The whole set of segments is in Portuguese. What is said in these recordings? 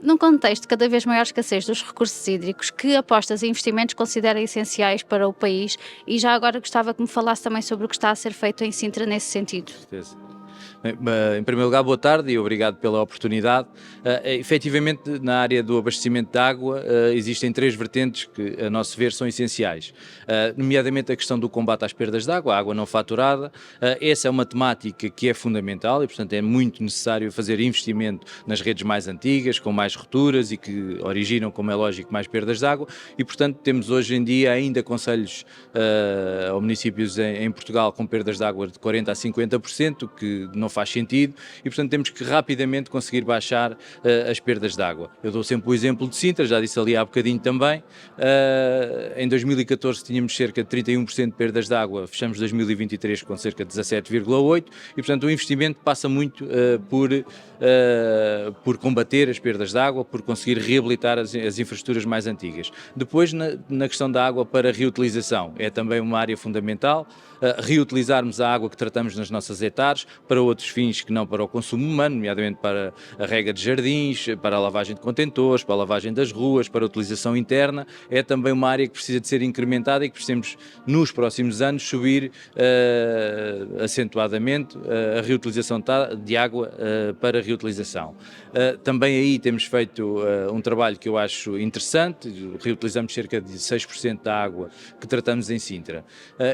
Num contexto de cada vez maior escassez dos recursos hídricos, que apostas e investimentos considera essenciais para o país? E já agora gostava que me falasse também sobre o que está a ser feito em Sintra nesse sentido. Certeza. Bem, em primeiro lugar, boa tarde e obrigado pela oportunidade. Efetivamente, na área do abastecimento de água, existem três vertentes que, a nosso ver, são essenciais, nomeadamente a questão do combate às perdas de água, a água não faturada. Essa é uma temática que é fundamental e, portanto, é muito necessário fazer investimento nas redes mais antigas, com mais rupturas e que originam, como é lógico, mais perdas de água. E, portanto, temos hoje em dia ainda concelhos ou municípios em Portugal com perdas de água de 40% a 50%, que não faz sentido, e portanto temos que rapidamente conseguir baixar as perdas de água. Eu dou sempre o exemplo de Sintra, já disse ali há bocadinho também. Em 2014 tínhamos cerca de 31% de perdas de água, fechamos 2023 com cerca de 17,8%, e portanto o investimento passa muito por combater as perdas de água, por conseguir reabilitar as infraestruturas mais antigas. Depois, na questão da água para reutilização, é também uma área fundamental, reutilizarmos a água que tratamos nas nossas hectares para outros fins que não para o consumo humano, nomeadamente para a rega de jardins, para a lavagem de contentores, para a lavagem das ruas, para a utilização interna. É também uma área que precisa de ser incrementada e que precisamos, nos próximos anos, subir acentuadamente a reutilização de água para reutilização. Também aí temos feito um trabalho que eu acho interessante, reutilizamos cerca de 6% da água que tratamos em Sintra.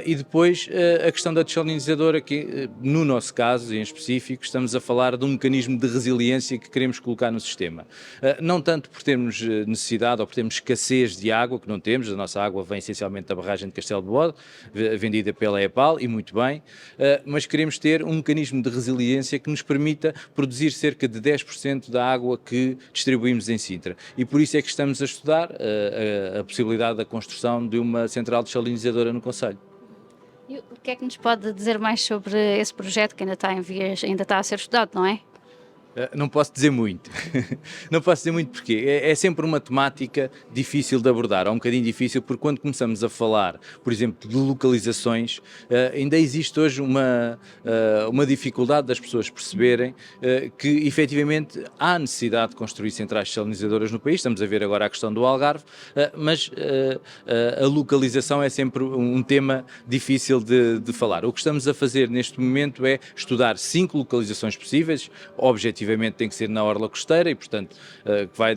E depois a questão da desalinizadora, que no nosso caso em específico estamos a falar de um mecanismo de resiliência que queremos colocar no sistema. Não tanto por termos necessidade ou por termos escassez de água, que não temos, a nossa água vem essencialmente da barragem de Castelo de Bode, vendida pela EPAL, e muito bem, mas queremos ter um mecanismo de resiliência que nos permita produzir cerca de 10% da água que distribuímos em Sintra. E por isso é que estamos a estudar a possibilidade da construção de uma central desalinizadora no concelho. E o que é que nos pode dizer mais sobre esse projeto que ainda está em vias, ainda está a ser estudado, não é? Não posso dizer muito. Não posso dizer muito porque é sempre uma temática difícil de abordar, ou um bocadinho difícil, porque quando começamos a falar, por exemplo, de localizações, ainda existe hoje uma dificuldade das pessoas perceberem que efetivamente há necessidade de construir centrais desalinizadoras no país. Estamos a ver agora a questão do Algarve, mas a localização é sempre um tema difícil de falar. O que estamos a fazer neste momento é estudar 5 localizações possíveis, objetivamente tem que ser na orla costeira e, portanto, que vai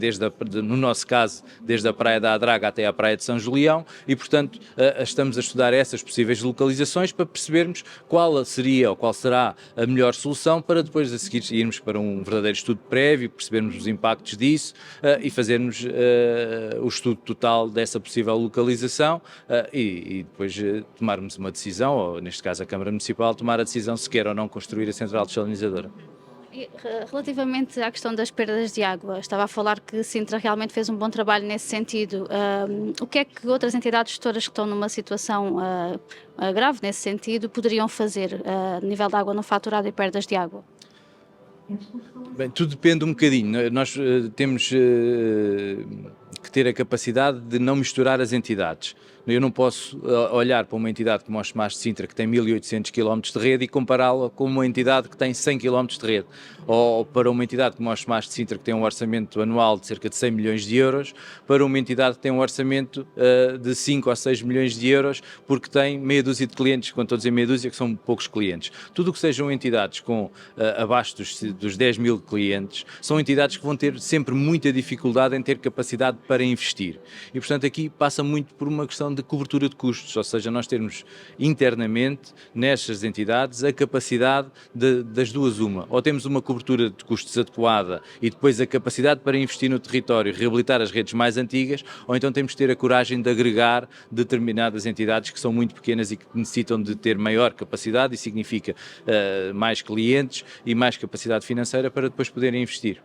no nosso caso, desde a Praia da Adraga até à Praia de São Julião e, portanto, estamos a estudar essas possíveis localizações para percebermos qual seria ou qual será a melhor solução para depois a seguir irmos para um verdadeiro estudo prévio, percebermos os impactos disso e fazermos o estudo total dessa possível localização e depois tomarmos uma decisão, ou neste caso a Câmara Municipal tomar a decisão se quer ou não construir a central desalinizadora. E, relativamente à questão das perdas de água, estava a falar que Sintra realmente fez um bom trabalho nesse sentido. O que é que outras entidades gestoras que estão numa situação grave nesse sentido poderiam fazer a nível de água não faturada e perdas de água? Bem, tudo depende um bocadinho. Nós temos que ter a capacidade de não misturar as entidades. Eu não posso olhar para uma entidade como o Osmar de Sintra, que tem 1800 km de rede, e compará-la com uma entidade que tem 100 km de rede. Ou para uma entidade como o Osmar de Sintra, que tem um orçamento anual de cerca de 100 milhões de euros, para uma entidade que tem um orçamento de 5 ou 6 milhões de euros, porque tem meia dúzia de clientes, quando estou a dizer meia dúzia, que são poucos clientes. Tudo o que sejam entidades com abaixo dos 10 mil clientes, são entidades que vão ter sempre muita dificuldade em ter capacidade para investir. E, portanto, aqui passa muito por uma questão de cobertura de custos, ou seja, nós termos internamente, nestas entidades, a capacidade das duas uma. Ou temos uma cobertura de custos adequada e depois a capacidade para investir no território e reabilitar as redes mais antigas, ou então temos que ter a coragem de agregar determinadas entidades que são muito pequenas e que necessitam de ter maior capacidade, e significa mais clientes e mais capacidade financeira para depois poderem investir.